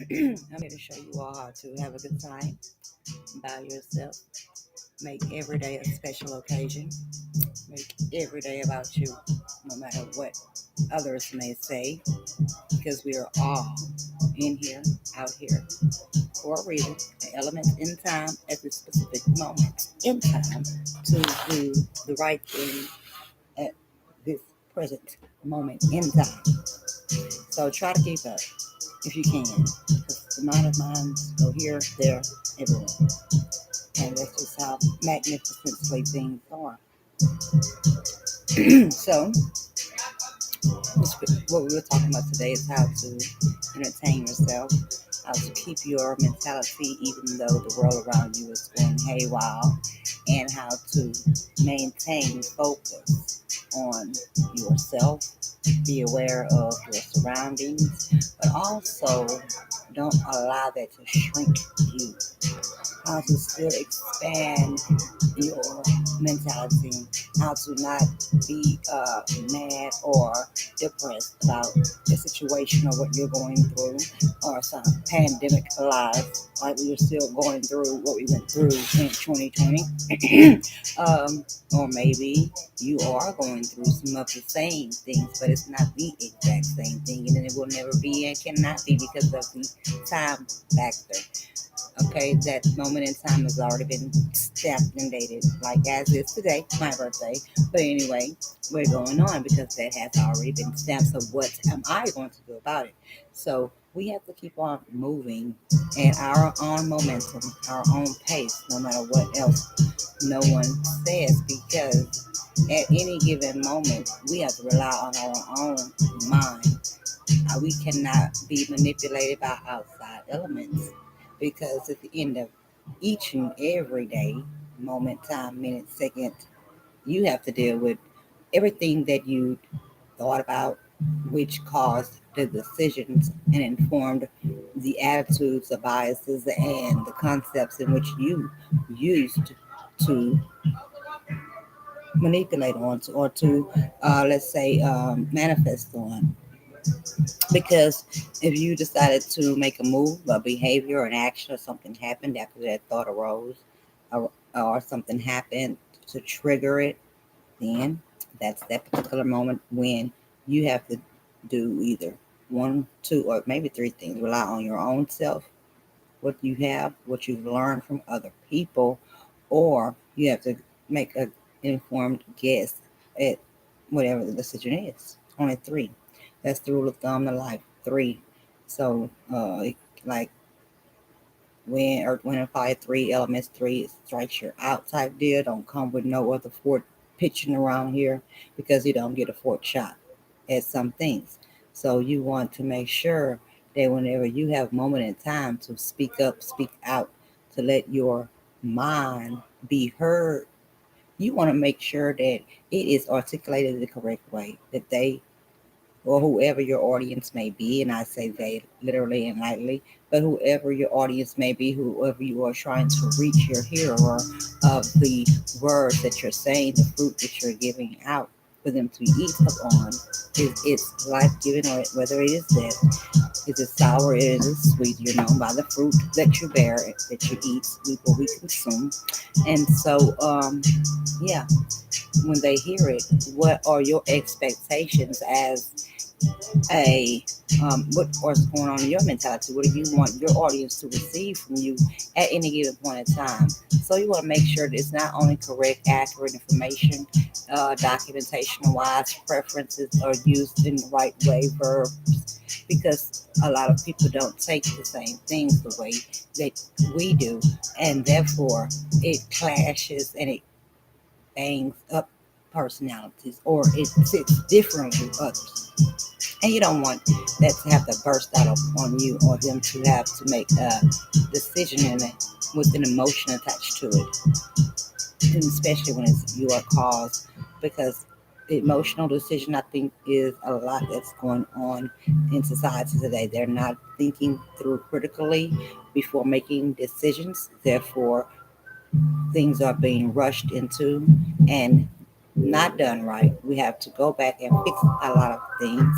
I'm here to show you all how to have a good time by yourself. Make every day a special occasion. Make every day about you, no matter what others may say, because we are all in here, out here for a reason, an element in time at this specific moment in time to do the right thing at this present moment in time. So try to keep up if you can, because the mind of minds go here, there, everywhere. And that's just how magnificently things are. So, what we were talking about today is how to entertain yourself, how to keep your mentality even though the world around you is going haywire, and how to maintain focus on yourself. Be aware of your surroundings, but also don't allow that to shrink you. How to still expand your mentality, how to not be mad or depressed about the situation or what you're going through, or some pandemic life, like we were still going through what we went through in 2020. Or maybe you are going through some of the same things, but it's not the exact same thing, and then it will never be and cannot be because of the time factor. Okay, that moment in time has already been stamped and dated, like as is today, my birthday. But anyway, we're going on because that has already been stamped. So what am I going to do about it? So we have to keep on moving at our own momentum, our own pace, no matter what else no one says, because at any given moment, we have to rely on our own mind. We cannot be manipulated by outside elements, because at the end of each and every day, moment, time, minute, second, you have to deal with everything that you thought about, which caused the decisions and informed the attitudes, the biases, and the concepts in which you used to manipulate on to, or to, let's say, manifest on. Because if you decided to make a move, a behavior, an action, or something happened after that thought arose, or something happened to trigger it, then that's that particular moment when you have to do either one, two, or maybe three things. Rely on your own self, what you have, what you've learned from other people, or you have to make an informed guess at whatever the decision is. Only three. That's the rule of thumb in life. Three. So, like when Earth, Wind, and Fire, three elements, three strikes you're out type deal. Don't come with no other fourth pitching around here, because you don't get a fourth shot at some things. So you want to make sure that whenever you have a moment in time to speak up, speak out, to let your mind be heard, you want to make sure that it is articulated the correct way, that they, or whoever your audience may be, and I say they literally and lightly, but whoever your audience may be, whoever you are trying to reach your hearer of the words that you're saying, the fruit that you're giving out for them to eat upon, is it's life giving, or whether it is that, is it sour, is it sweet, you're known by the fruit that you bear, that you eat, what we consume. And so, yeah, when they hear it, what are your expectations as a what's going on in your mentality? What do you want your audience to receive from you at any given point in time? So you want to make sure that it's not only correct, accurate information, documentation wise, preferences are used in the right way, verbs, because a lot of people don't take the same things the way that we do, and therefore it clashes and it bangs up personalities, or it sits differently with others. And you don't want that to have to burst out on you, or them to have to make a decision in it with an emotion attached to it, and especially when it's your cause. Because the emotional decision, I think, is a lot that's going on in society today. They're not thinking through critically before making decisions. Therefore, things are being rushed into, and not done right. We have to go back and fix a lot of things,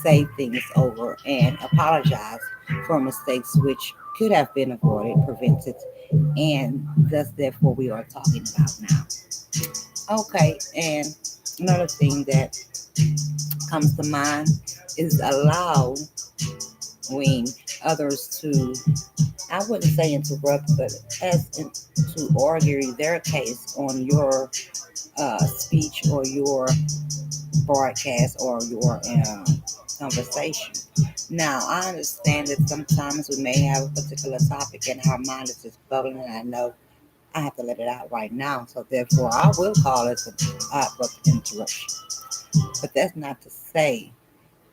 say things over, and apologize for mistakes which could have been avoided, prevented, and thus, therefore, we are talking about now. Okay, and another thing that comes to mind is allowing others to, I wouldn't say interrupt, but as in, to argue their case on your speech or your broadcast or your conversation. Now, I understand that sometimes we may have a particular topic and our mind is just bubbling, and I know I have to let it out right now. So, therefore, I will call it an abrupt interruption. But that's not to say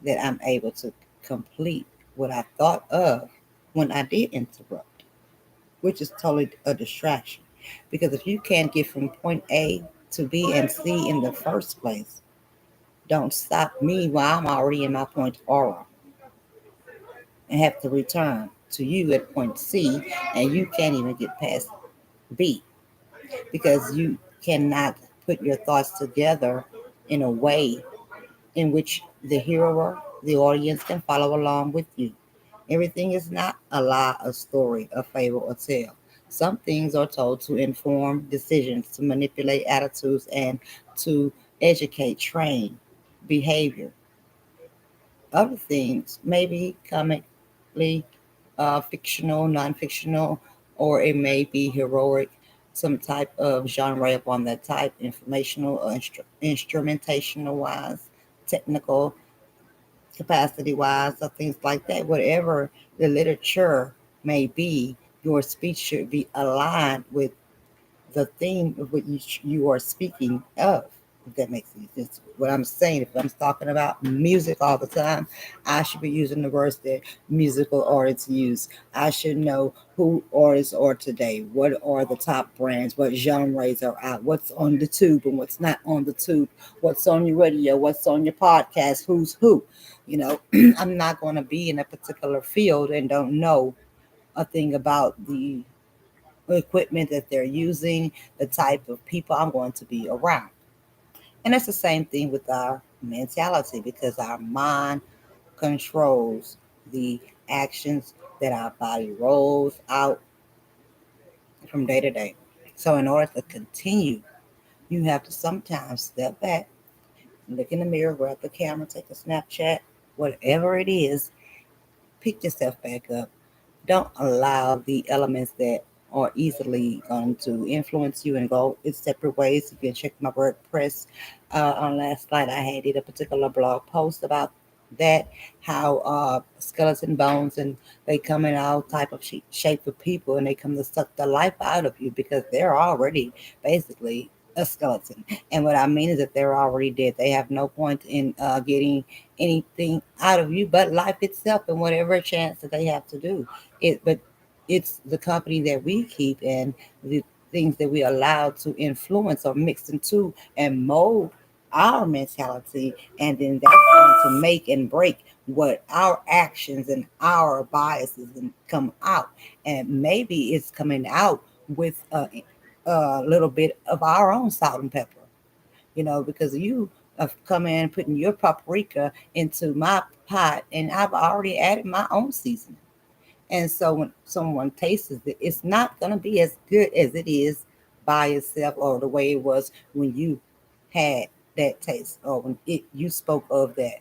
that I'm able to complete what I thought of when I did interrupt, which is totally a distraction. Because if you can't get from point A to B and C in the first place, don't stop me while I'm already in my point aura and have to return to you at point C, and you can't even get past B because you cannot put your thoughts together in a way in which the hearer, the audience can follow along with you. Everything is not a lie, a story, a fable, or tale. Some things are told to inform decisions, to manipulate attitudes, and to educate, train behavior. Other things may be comically fictional, non fictional, or it may be heroic, some type of genre upon that type, informational or instrumentational wise, technical capacity wise, or things like that. Whatever the literature may be, your speech should be aligned with the theme of what you are speaking of, if that makes any sense. What I'm saying, if I'm talking about music all the time, I should be using the words that musical artists use. I should know who artists are today, what are the top brands, what genres are out, what's on the tube and what's not on the tube, what's on your radio, what's on your podcast, who's who. You know, I'm not going to be in a particular field and don't know a thing about the equipment that they're using, the type of people I'm going to be around. And that's the same thing with our mentality because our mind controls the actions that our body rolls out from day to day. So, in order to continue, you have to sometimes step back, look in the mirror, grab the camera, take a Snapchat, whatever it is, pick yourself back up. Don't allow the elements that are easily going to influence you and go in separate ways. You can check my WordPress on last night. I had did a particular blog post about that, how skeleton bones and they come in all type of shape of people and they come to suck the life out of you because they're already basically a skeleton. And what I mean is that they're already dead. They have no point in getting anything out of you but life itself and whatever chance that they have to do it. But it's the company that we keep and the things that we allow to influence or mix into and mold our mentality, and then that's going to make and break what our actions and our biases and come out. And maybe it's coming out with a little bit of our own salt and pepper, you know, because you have come in putting your paprika into my pot, and I've already added my own seasoning. And so when someone tastes it, it's not going to be as good as it is by itself or the way it was when you had that taste or when you spoke of that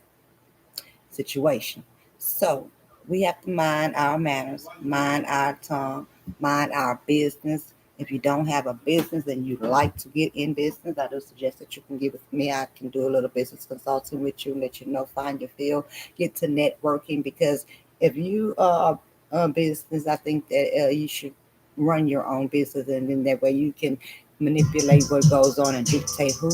situation. So we have to mind our manners, mind our tongue, mind our business. If you don't have a business and you'd like to get in business, I do suggest that you can get with me. I can do a little business consulting with you and let you know, find your field, get to networking. Because if you are a business, I think that you should run your own business, and then that way you can manipulate what goes on and dictate who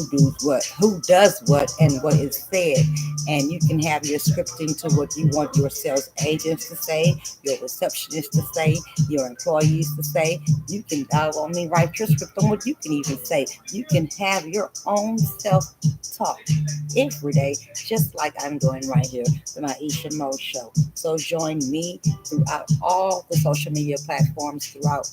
does what, and what is said. And you can have your scripting to what you want your sales agents to say, your receptionists to say, your employees to say. You can only write your script on what you can even say. You can have your own self talk every day, just like I'm doing right here, the Myesha Mo Show. So join me throughout all the social media platforms throughout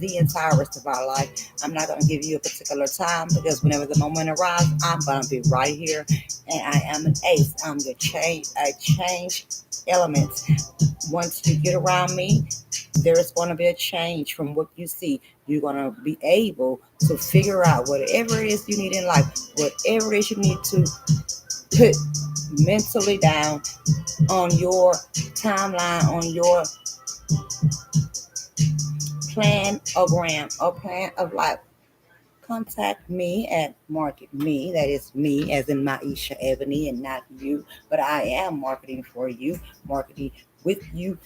the entire rest of our life. I'm not going to give you a particular time because whenever the moment arrives, I'm going to be right here. And I am an ace. I'm the change element. Once you get around me, there is going to be a change from what you see. You're going to be able to figure out whatever it is you need in life, whatever it is you need to put mentally down on your timeline, on your plan of life. Contact me at MarketME. That is me, as in Myesha Ebony, and not you. But I am marketing for you, marketing with you,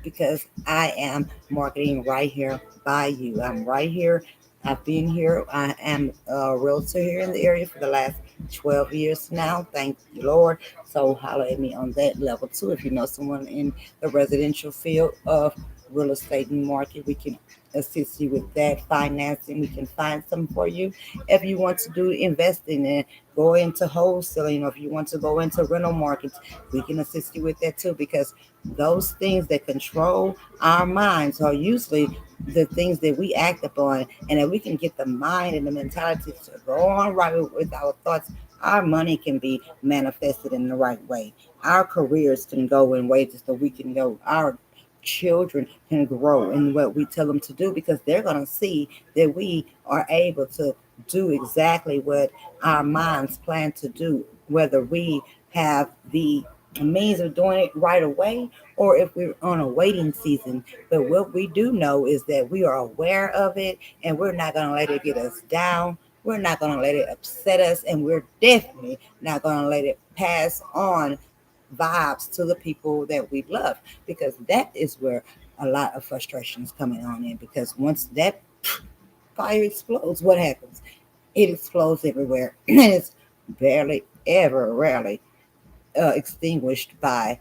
because I am marketing right here by you. I'm right here. I've been here. I am a realtor here in the area for the last 12 years now. Thank you, Lord. So holler at me on that level too. If you know someone in the residential field of real estate and market, we can assist you with that financing. We can find some for you. If you want to do investing and go into wholesaling, or if you want to go into rental markets, we can assist you with that too, because those things that control our minds are usually the things that we act upon. And if we can get the mind and the mentality to go on right with our thoughts, our money can be manifested in the right way. Our careers can go in ways that we can go. Our children can grow in what we tell them to do, because they're going to see that we are able to do exactly what our minds plan to do, whether we have the means of doing it right away or if we're on a waiting season. But what we do know is that we are aware of it, and we're not going to let it get us down. We're not going to let it upset us, and we're definitely not going to let it pass on vibes to the people that we love, because that is where a lot of frustration is coming on in. Because once that fire explodes, what happens? It explodes everywhere, and it's barely ever, rarely extinguished by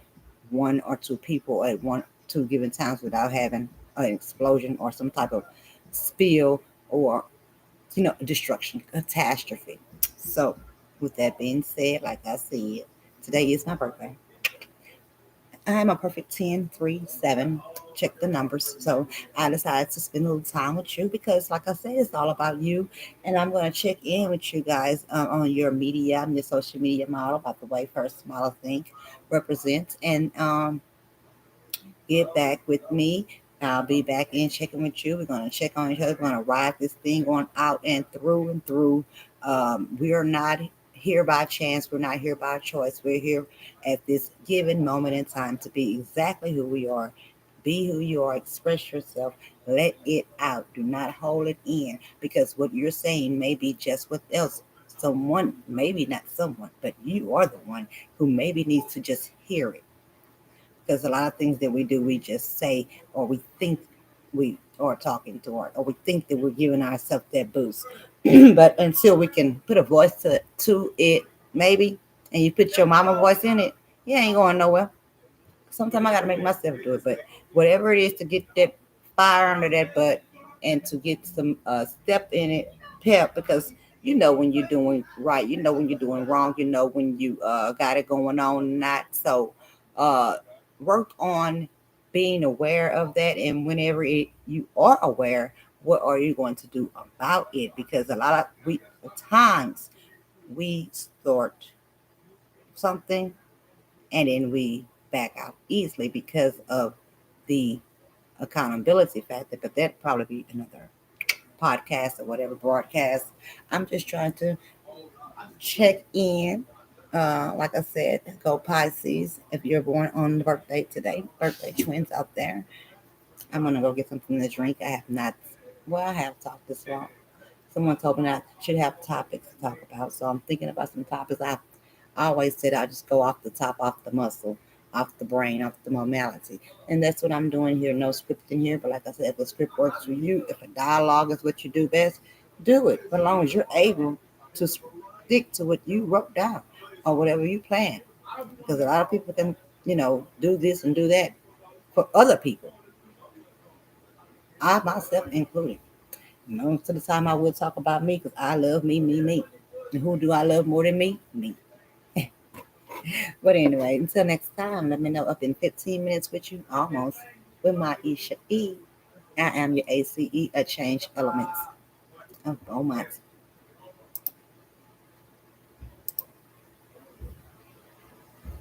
one or two people at one two given times without having an explosion or some type of spill, or destruction, catastrophe. So, with that being said, like I said, today is my birthday. I'm a perfect 10, 3, 7. Check the numbers. So I decided to spend a little time with you because, like I said, it's all about you. And I'm going to check in with you guys on your media. I'm your social media model, about the way First Model Think represents. And get back with me. I'll be back in checking with you. We're going to check on each other. We're going to ride this thing on out and through and through. We are not here by chance. We're not here by choice. We're here at this given moment in time to be exactly who we are. Be who you are. Express yourself. Let it out. Do not hold it in, because what you're saying may be just what else. Someone, maybe not someone, but you are the one who maybe needs to just hear it, because a lot of things that we do, we just say, or we think we are talking to, or we think that we're giving ourselves that boost. But until we can put a voice to it, maybe, and you put your mama voice in it, you ain't going nowhere. Sometimes I got to make myself do it, but whatever it is to get that fire under that butt and to get some step in it, pep, because you know when you're doing right, you know when you're doing wrong, you know when you got it going on, not so. Uh, Work on being aware of that, and whenever you are aware, what are you going to do about it? Because a lot of times we start something and then we back out easily because of the accountability factor. But that'd probably be another podcast or whatever broadcast. I'm just trying to check in. Like I said, go Pisces. If you're born on the birthday today, birthday twins out there, I'm gonna go get something to drink. I have not. Well, I have talked this long. Someone told me that I should have topics to talk about, so I'm thinking about some topics. I always said I just go off the top, off the muscle, off the brain, off the normality, and that's what I'm doing here. No scripting here, but like I said, if a script works for you, if a dialogue is what you do best, do it. But as long as you're able to stick to what you wrote down or whatever you plan, because a lot of people can, do this and do that for other people. I myself included. Most of the time, I will talk about me because I love me, me, me. And who do I love more than me? Me. But anyway, until next time, let me know up in 15 minutes with you, almost, with my Isha E. I am your ACE, a change elements of Beaumont.